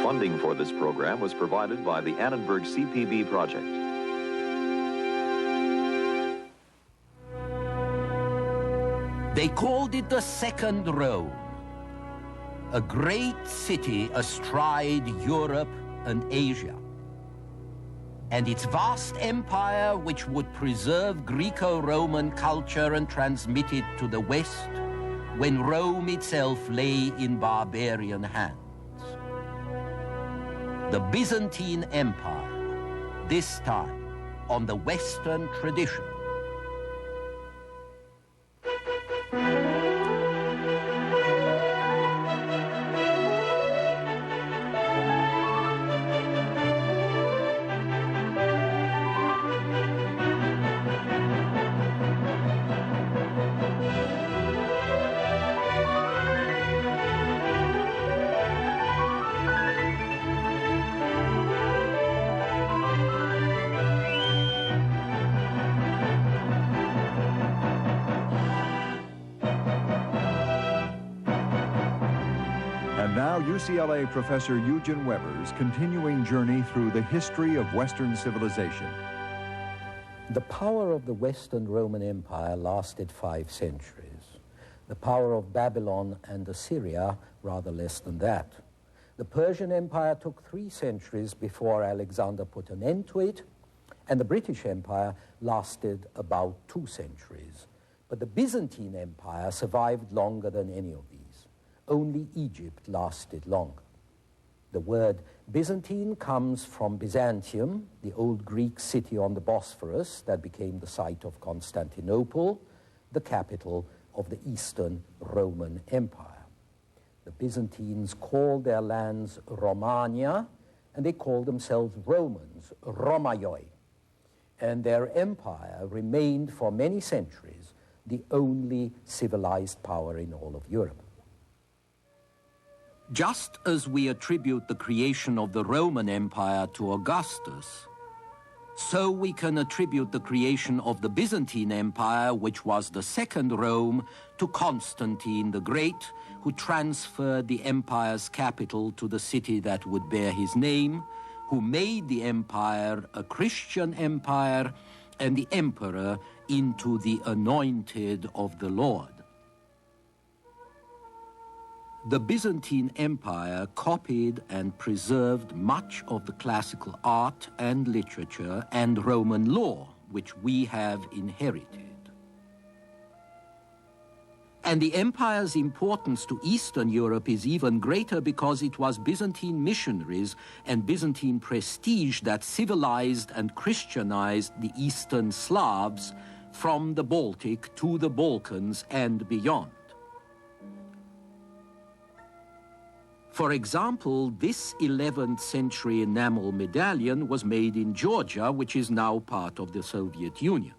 Funding for this program was provided by the Annenberg CPB project. They called it the Second Rome, a great city astride Europe and Asia. And its vast empire, which would preserve Greco-Roman culture and transmit it to the West when Rome itself lay in barbarian hands. The Byzantine Empire, this time on the Western tradition. And now UCLA professor Eugen Weber's continuing journey through the history of Western civilization. The power of the Western Roman Empire lasted 5 centuries. The power of Babylon and Assyria, rather less than that. The Persian Empire took 3 centuries before Alexander put an end to it, and the British Empire lasted about 2 centuries. But the Byzantine Empire survived longer than any of these. Only Egypt lasted longer. The word Byzantine comes from Byzantium, the old Greek city on the Bosphorus that became the site of Constantinople, the capital of the Eastern Roman Empire. The Byzantines called their lands Romania, and they called themselves Romans, Romaioi. And their empire remained for many centuries the only civilized power in all of Europe. Just as we attribute the creation of the Roman Empire to Augustus, so we can attribute the creation of the Byzantine Empire, which was the Second Rome, to Constantine the Great, who transferred the empire's capital to the city that would bear his name, who made the empire a Christian empire, and the emperor into the anointed of the Lord. The Byzantine Empire copied and preserved much of the classical art and literature and Roman law, which we have inherited. And the empire's importance to Eastern Europe is even greater because it was Byzantine missionaries and Byzantine prestige that civilized and Christianized the Eastern Slavs from the Baltic to the Balkans and beyond. For example, this 11th century enamel medallion was made in Georgia, which is now part of the Soviet Union.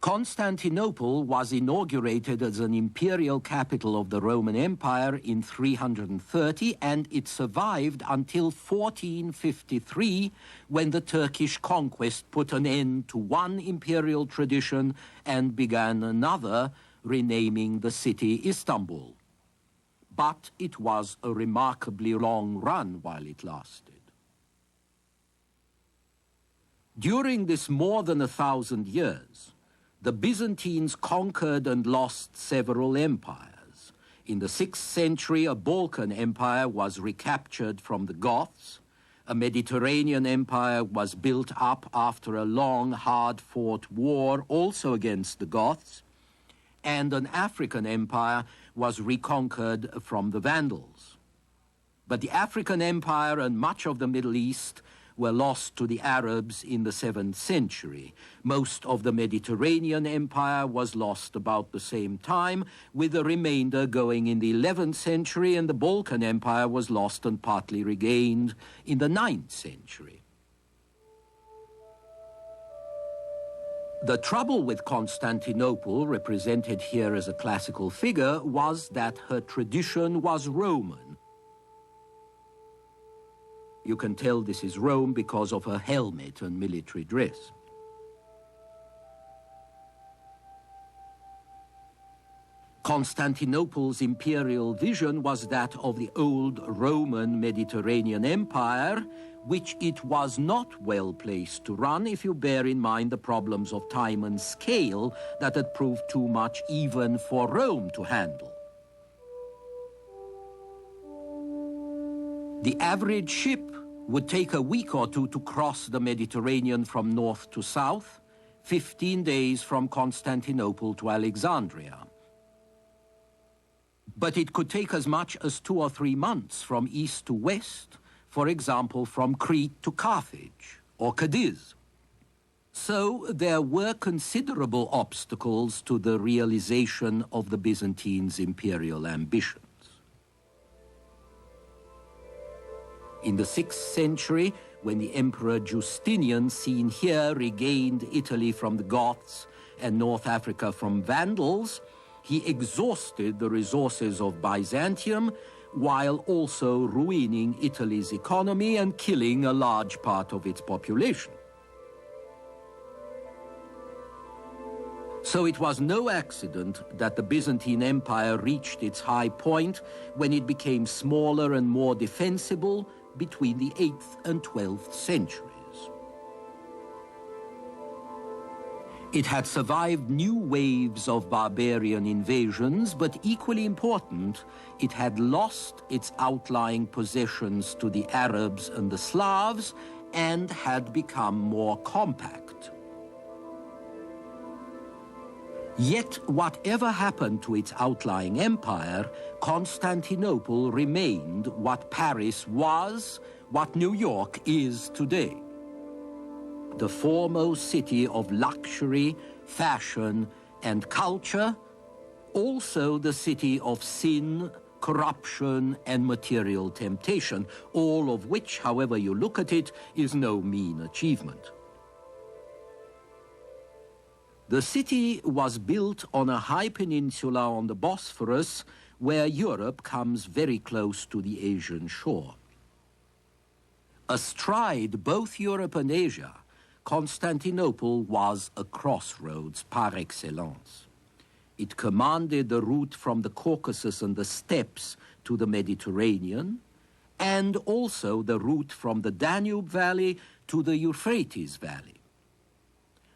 Constantinople was inaugurated as an imperial capital of the Roman Empire in 330, and it survived until 1453, when the Turkish conquest put an end to one imperial tradition and began another, renaming the city Istanbul. But it was a remarkably long run while it lasted. During this more than 1,000 years, the Byzantines conquered and lost several empires. In the 6th century, a Balkan empire was recaptured from the Goths. A Mediterranean empire was built up after a long, hard-fought war, also against the Goths. And an African empire was reconquered from the Vandals. But the African empire and much of the Middle East were lost to the Arabs in the 7th century. Most of the Mediterranean empire was lost about the same time, with the remainder going in the 11th century, and the Balkan empire was lost and partly regained in the 9th century. The trouble with Constantinople, represented here as a classical figure, was that her tradition was Roman. You can tell this is Rome because of her helmet and military dress. Constantinople's imperial vision was that of the old Roman Mediterranean Empire, which it was not well placed to run if you bear in mind the problems of time and scale that had proved too much even for Rome to handle. The average ship would take a week or two to cross the Mediterranean from north to south, 15 days from Constantinople to Alexandria. But it could take as much as 2 or 3 months from east to west, for example, from Crete to Carthage or Cadiz. So there were considerable obstacles to the realization of the Byzantines' imperial ambitions. In the 6th century, when the Emperor Justinian, seen here, regained Italy from the Goths and North Africa from Vandals, he exhausted the resources of Byzantium while also ruining Italy's economy and killing a large part of its population. So it was no accident that the Byzantine Empire reached its high point when it became smaller and more defensible between the 8th and 12th centuries. It had survived new waves of barbarian invasions, but equally important, it had lost its outlying possessions to the Arabs and the Slavs and had become more compact. Yet, whatever happened to its outlying empire, Constantinople remained what Paris was, what New York is today. The foremost city of luxury, fashion, and culture, also the city of sin, corruption, and material temptation, all of which, however you look at it, is no mean achievement. The city was built on a high peninsula on the Bosphorus, where Europe comes very close to the Asian shore. Astride both Europe and Asia, Constantinople was a crossroads par excellence. It commanded the route from the Caucasus and the steppes to the Mediterranean, and also the route from the Danube Valley to the Euphrates Valley.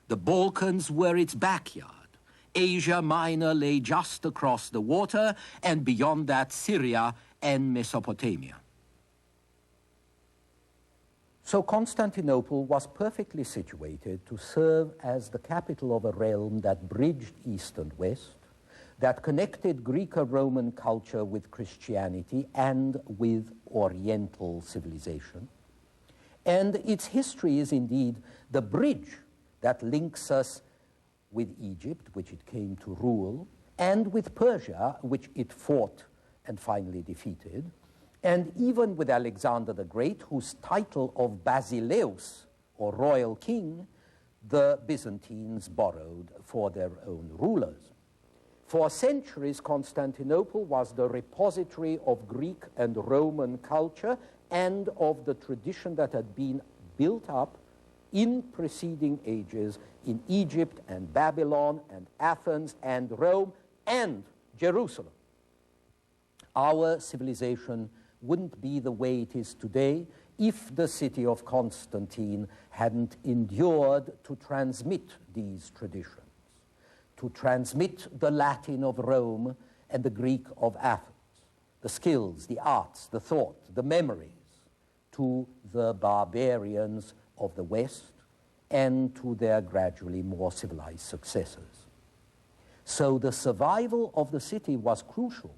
The Balkans were its backyard. Asia Minor lay just across the water, and beyond that, Syria and Mesopotamia. So Constantinople was perfectly situated to serve as the capital of a realm that bridged East and West, that connected Greco-Roman culture with Christianity and with Oriental civilization. And its history is indeed the bridge that links us with Egypt, which it came to rule, and with Persia, which it fought and finally defeated, and even with Alexander the Great, whose title of Basileus, or royal king, the Byzantines borrowed for their own rulers. For centuries, Constantinople was the repository of Greek and Roman culture and of the tradition that had been built up in preceding ages in Egypt and Babylon and Athens and Rome and Jerusalem. Our civilization wouldn't be the way it is today if the city of Constantine hadn't endured to transmit these traditions, to transmit the Latin of Rome and the Greek of Athens, the skills, the arts, the thought, the memories, to the barbarians of the West and to their gradually more civilized successors. So the survival of the city was crucial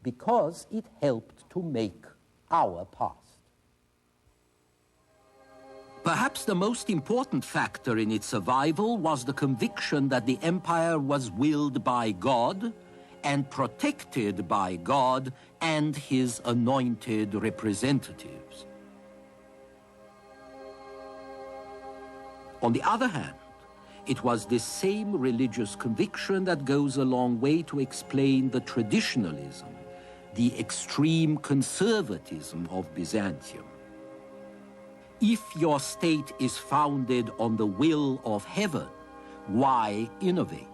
because it helped to make our past. Perhaps the most important factor in its survival was the conviction that the empire was willed by God and protected by God and his anointed representatives. On the other hand, it was this same religious conviction that goes a long way to explain the traditionalism, the extreme conservatism of Byzantium. If your state is founded on the will of heaven, why innovate?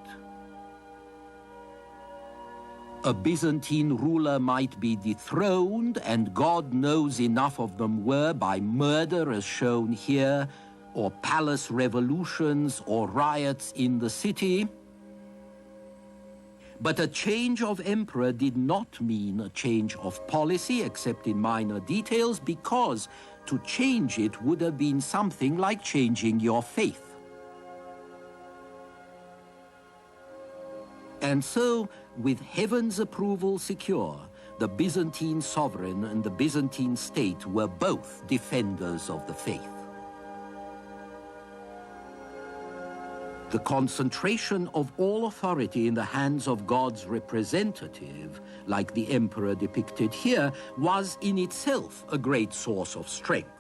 A Byzantine ruler might be dethroned, and God knows enough of them were by murder, as shown here, or palace revolutions or riots in the city. But a change of emperor did not mean a change of policy, except in minor details, because to change it would have been something like changing your faith. And so, with heaven's approval secure, the Byzantine sovereign and the Byzantine state were both defenders of the faith. The concentration of all authority in the hands of God's representative, like the emperor depicted here, was in itself a great source of strength.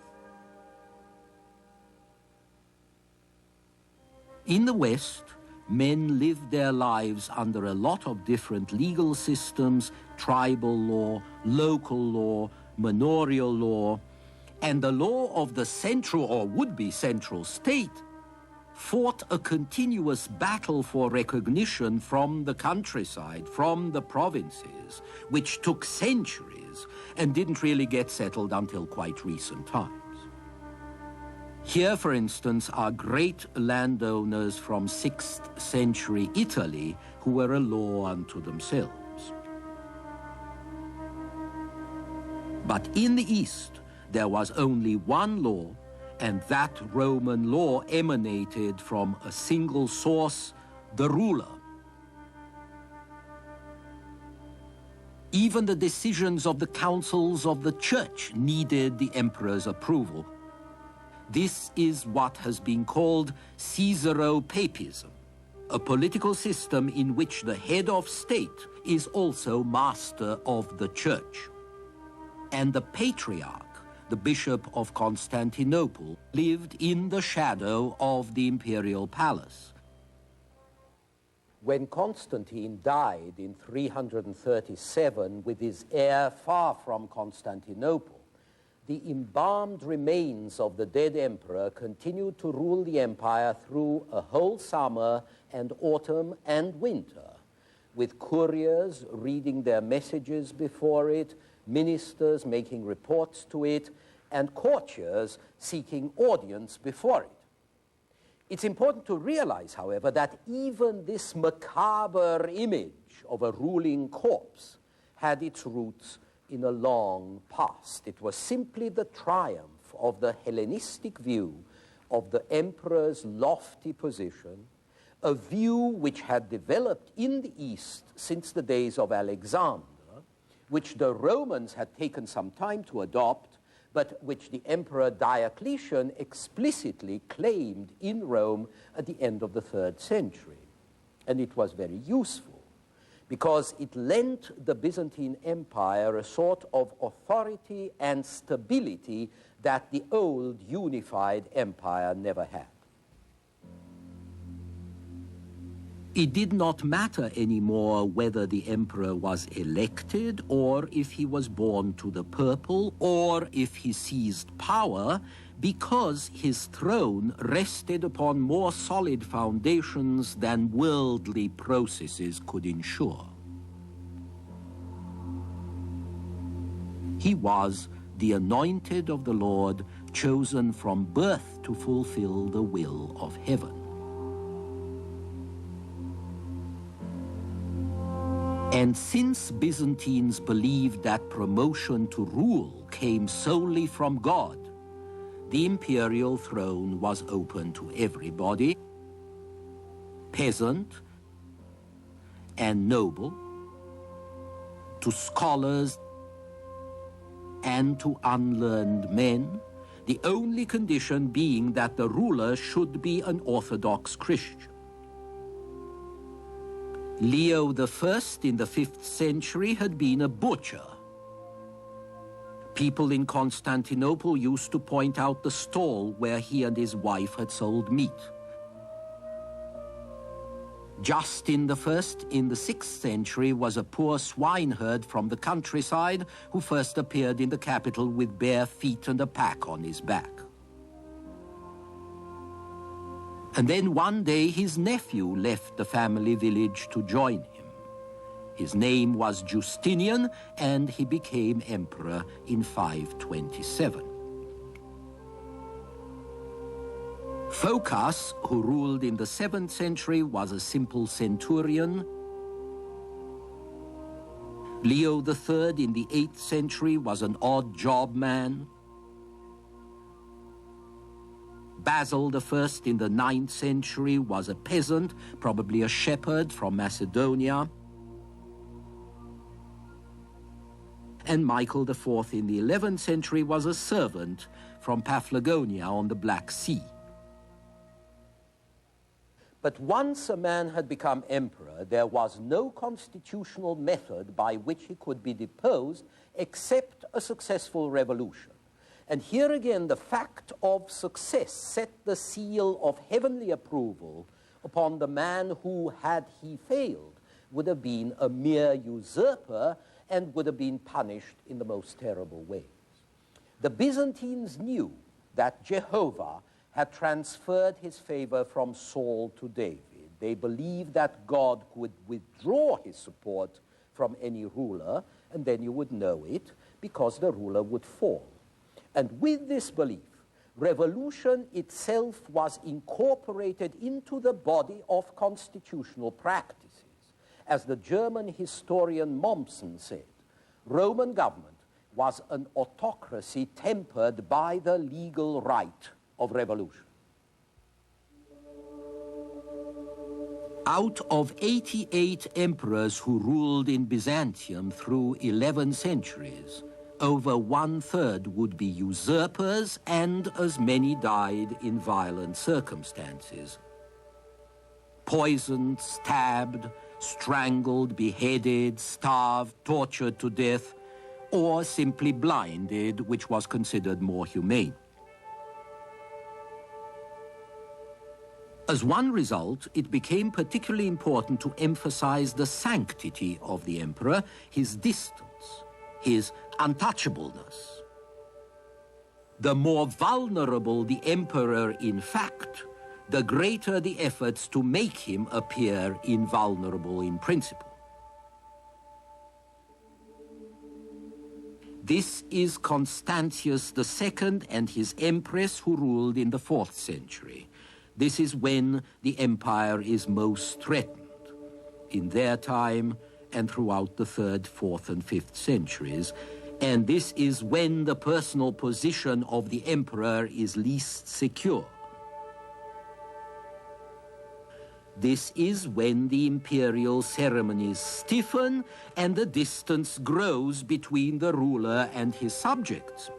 In the West, men lived their lives under a lot of different legal systems, tribal law, local law, manorial law, and the law of the central or would-be central state fought a continuous battle for recognition from the countryside, from the provinces, which took centuries and didn't really get settled until quite recent times. Here, for instance, are great landowners from 6th century Italy who were a law unto themselves. But in the East, there was only one law, and that Roman law emanated from a single source, the ruler. Even the decisions of the councils of the church needed the emperor's approval. This is what has been called Caesaro-papism, a political system in which the head of state is also master of the church. And the patriarch, the Bishop of Constantinople, lived in the shadow of the imperial palace. When Constantine died in 337 with his heir far from Constantinople, the embalmed remains of the dead emperor continued to rule the empire through a whole summer and autumn and winter, with couriers reading their messages before it, ministers making reports to it, and courtiers seeking audience before it. It's important to realize, however, that even this macabre image of a ruling corpse had its roots in a long past. It was simply the triumph of the Hellenistic view of the emperor's lofty position, a view which had developed in the East since the days of Alexander, which the Romans had taken some time to adopt, but which the Emperor Diocletian explicitly claimed in Rome at the end of the 3rd century. And it was very useful, because it lent the Byzantine Empire a sort of authority and stability that the old unified empire never had. It did not matter anymore whether the emperor was elected, or if he was born to the purple, or if he seized power, because his throne rested upon more solid foundations than worldly processes could ensure. He was the anointed of the Lord, chosen from birth to fulfill the will of heaven. And since Byzantines believed that promotion to rule came solely from God, the imperial throne was open to everybody, peasant and noble, to scholars and to unlearned men, the only condition being that the ruler should be an Orthodox Christian. Leo I in the 5th century had been a butcher. People in Constantinople used to point out the stall where he and his wife had sold meat. Justin I in the 6th century was a poor swineherd from the countryside who first appeared in the capital with bare feet and a pack on his back. And then one day his nephew left the family village to join him. His name was Justinian, and he became emperor in 527. Phocas, who ruled in the 7th century, was a simple centurion. Leo III in the 8th century was an odd job man. Basil I in the 9th century was a peasant, probably a shepherd from Macedonia. And Michael IV in the 11th century was a servant from Paphlagonia on the Black Sea. But once a man had become emperor, there was no constitutional method by which he could be deposed except a successful revolution. And here again, the fact of success set the seal of heavenly approval upon the man who, had he failed, would have been a mere usurper and would have been punished in the most terrible ways. The Byzantines knew that Jehovah had transferred his favor from Saul to David. They believed that God could withdraw his support from any ruler, and then you would know it, because the ruler would fall. And with this belief, revolution itself was incorporated into the body of constitutional practices. As the German historian Mommsen said, Roman government was an autocracy tempered by the legal right of revolution. Out of 88 emperors who ruled in Byzantium through 11 centuries, over 1/3 would be usurpers, and as many died in violent circumstances. Poisoned, stabbed, strangled, beheaded, starved, tortured to death, or simply blinded, which was considered more humane. As one result, it became particularly important to emphasize the sanctity of the emperor, his distance, his untouchableness. The more vulnerable the emperor in fact, the greater the efforts to make him appear invulnerable in principle. This is Constantius II and his empress, who ruled in the 4th century. This is when the empire is most threatened, in their time and throughout the 3rd, 4th, and 5th centuries. And this is when the personal position of the emperor is least secure. This is when the imperial ceremonies stiffen and the distance grows between the ruler and his subjects.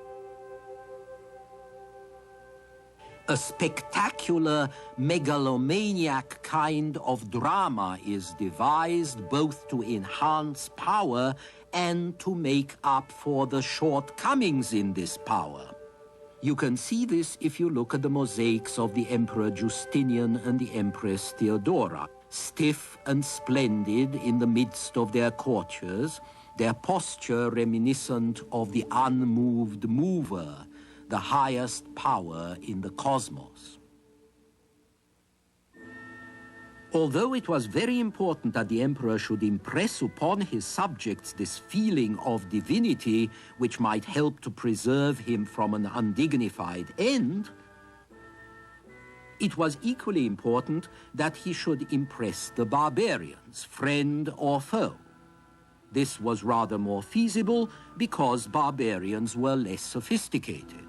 A spectacular, megalomaniac kind of drama is devised both to enhance power and to make up for the shortcomings in this power. You can see this if you look at the mosaics of the Emperor Justinian and the Empress Theodora. Stiff and splendid in the midst of their courtiers, their posture reminiscent of the unmoved mover, the highest power in the cosmos. Although it was very important that the emperor should impress upon his subjects this feeling of divinity, which might help to preserve him from an undignified end, it was equally important that he should impress the barbarians, friend or foe. This was rather more feasible because barbarians were less sophisticated.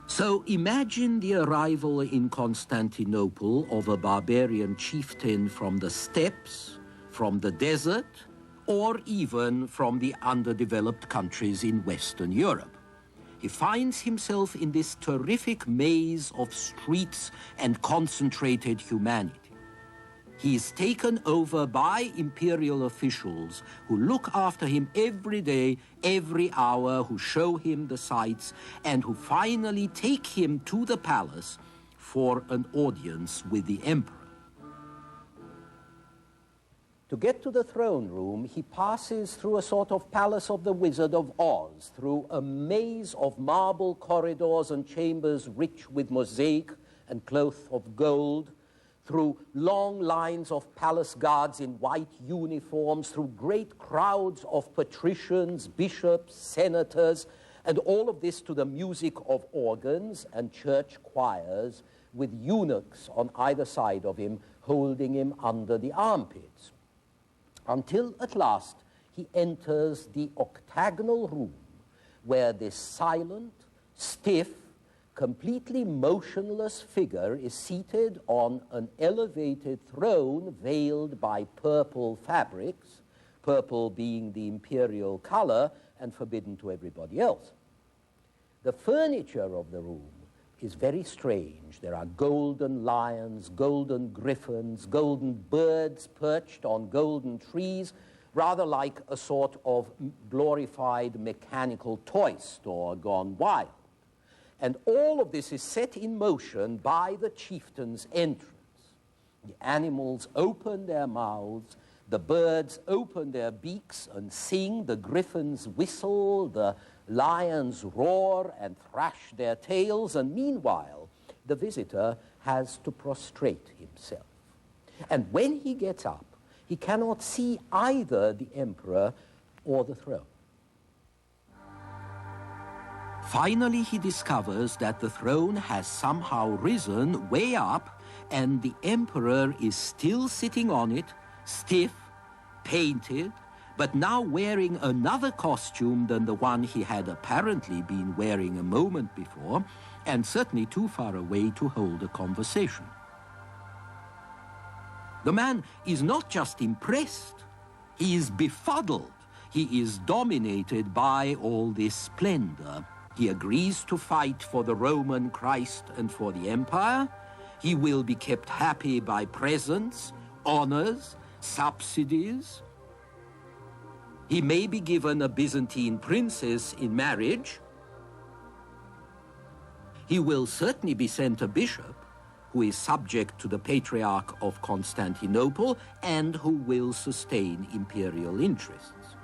So imagine the arrival in Constantinople of a barbarian chieftain from the steppes, from the desert, or even from the underdeveloped countries in Western Europe. He finds himself in this terrific maze of streets and concentrated humanity. He is taken over by imperial officials who look after him every day, every hour, who show him the sights, and who finally take him to the palace for an audience with the emperor. To get to the throne room, he passes through a sort of palace of the Wizard of Oz, through a maze of marble corridors and chambers rich with mosaic and cloth of gold, through long lines of palace guards in white uniforms, through great crowds of patricians, bishops, senators, and all of this to the music of organs and church choirs, with eunuchs on either side of him holding him under the armpits, until at last he enters the octagonal room where this silent, stiff, completely motionless figure is seated on an elevated throne veiled by purple fabrics, purple being the imperial color and forbidden to everybody else. The furniture of the room is very strange. There are golden lions, golden griffins, golden birds perched on golden trees, rather like a sort of glorified mechanical toy store gone wild. And all of this is set in motion by the chieftain's entrance. The animals open their mouths, the birds open their beaks and sing, the griffins whistle, the lions roar and thrash their tails, and meanwhile, the visitor has to prostrate himself. And when he gets up, he cannot see either the emperor or the throne. Finally, he discovers that the throne has somehow risen way up, and the emperor is still sitting on it, stiff, painted, but now wearing another costume than the one he had apparently been wearing a moment before, and certainly too far away to hold a conversation. The man is not just impressed, he is befuddled. He is dominated by all this splendor. He agrees to fight for the Roman Christ and for the empire. He will be kept happy by presents, honors, subsidies. He may be given a Byzantine princess in marriage. He will certainly be sent a bishop who is subject to the Patriarch of Constantinople and who will sustain imperial interests.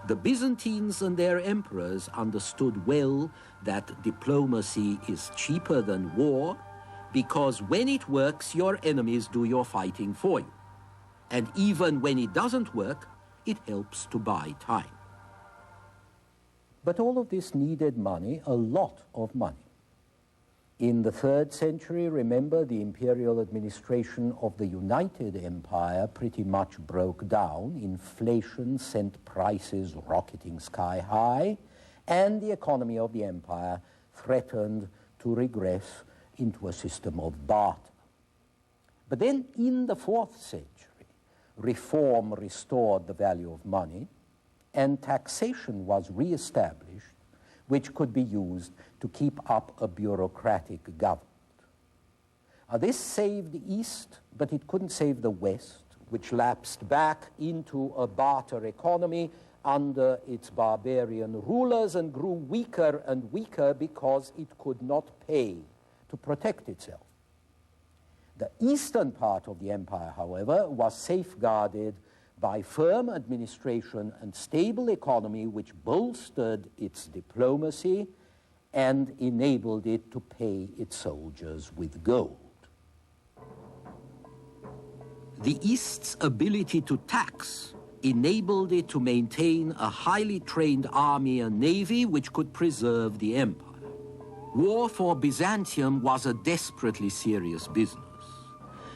The Byzantines and their emperors understood well that diplomacy is cheaper than war, because when it works, your enemies do your fighting for you. And even when it doesn't work, it helps to buy time. But all of this needed money, a lot of money. In the 3rd century, remember, the imperial administration of the United Empire pretty much broke down. Inflation sent prices rocketing sky high, and the economy of the empire threatened to regress into a system of barter. But then in the 4th century, reform restored the value of money, and taxation was re-established, which could be used to keep up a bureaucratic government. This saved the East, but it couldn't save the West, which lapsed back into a barter economy under its barbarian rulers and grew weaker and weaker because it could not pay to protect itself. The eastern part of the empire, however, was safeguarded by firm administration and stable economy, which bolstered its diplomacy and enabled it to pay its soldiers with gold. The East's ability to tax enabled it to maintain a highly trained army and navy which could preserve the empire. War for Byzantium was a desperately serious business.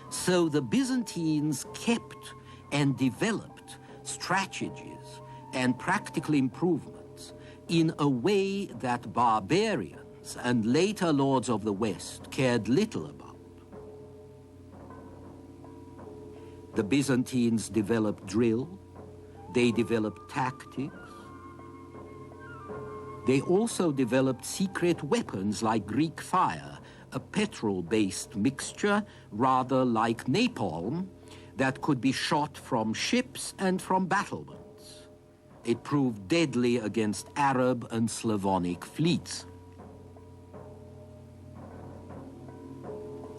So the Byzantines kept and developed strategies and practical improvements in a way that barbarians and later lords of the West cared little about. The Byzantines developed drill, they developed tactics, they also developed secret weapons like Greek fire, a petrol-based mixture rather like napalm that could be shot from ships and from battlements. It proved deadly against Arab and Slavonic fleets.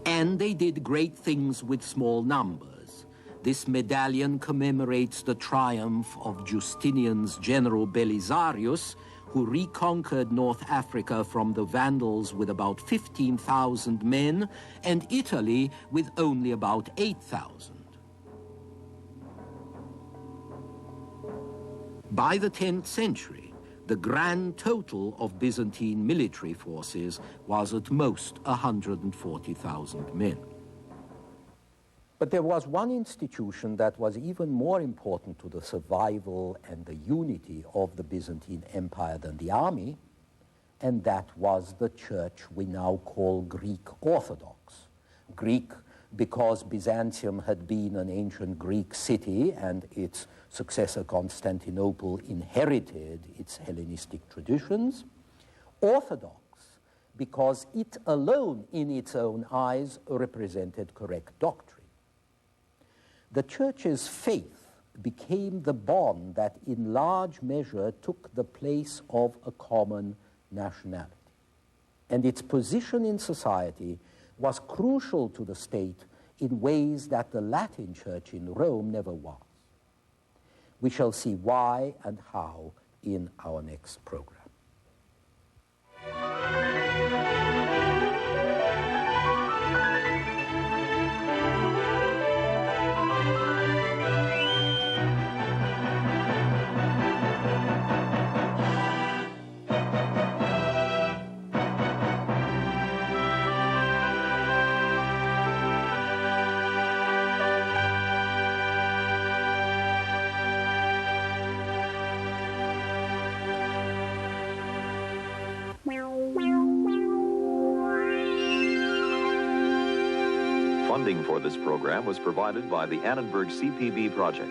And they did great things with small numbers. This medallion commemorates the triumph of Justinian's general Belisarius, who reconquered North Africa from the Vandals with about 15,000 men, and Italy with only about 8,000. By the 10th century, the grand total of Byzantine military forces was at most 140,000 men. But there was one institution that was even more important to the survival and the unity of the Byzantine Empire than the army, and that was the church we now call Greek Orthodox. Greek because Byzantium had been an ancient Greek city and its successor Constantinople inherited its Hellenistic traditions. Orthodox because it alone in its own eyes represented correct doctrine. The church's faith became the bond that in large measure took the place of a common nationality. And its position in society was crucial to the state in ways that the Latin Church in Rome never was. We shall see why and how in our next program. Funding for this program was provided by the Annenberg CPB project.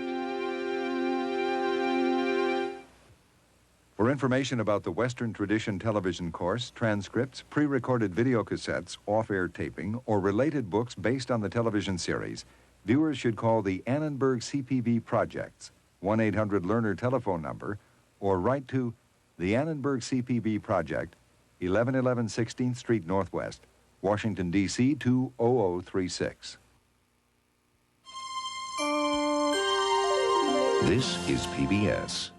For information about the Western Tradition television course, transcripts, pre-recorded videocassettes, off-air taping, or related books based on the television series, viewers should call the Annenberg CPB project's 1-800-LEARNER telephone number or write to the Annenberg CPB project, 1111 16th Street Northwest, Washington, D.C. 20036. This is PBS.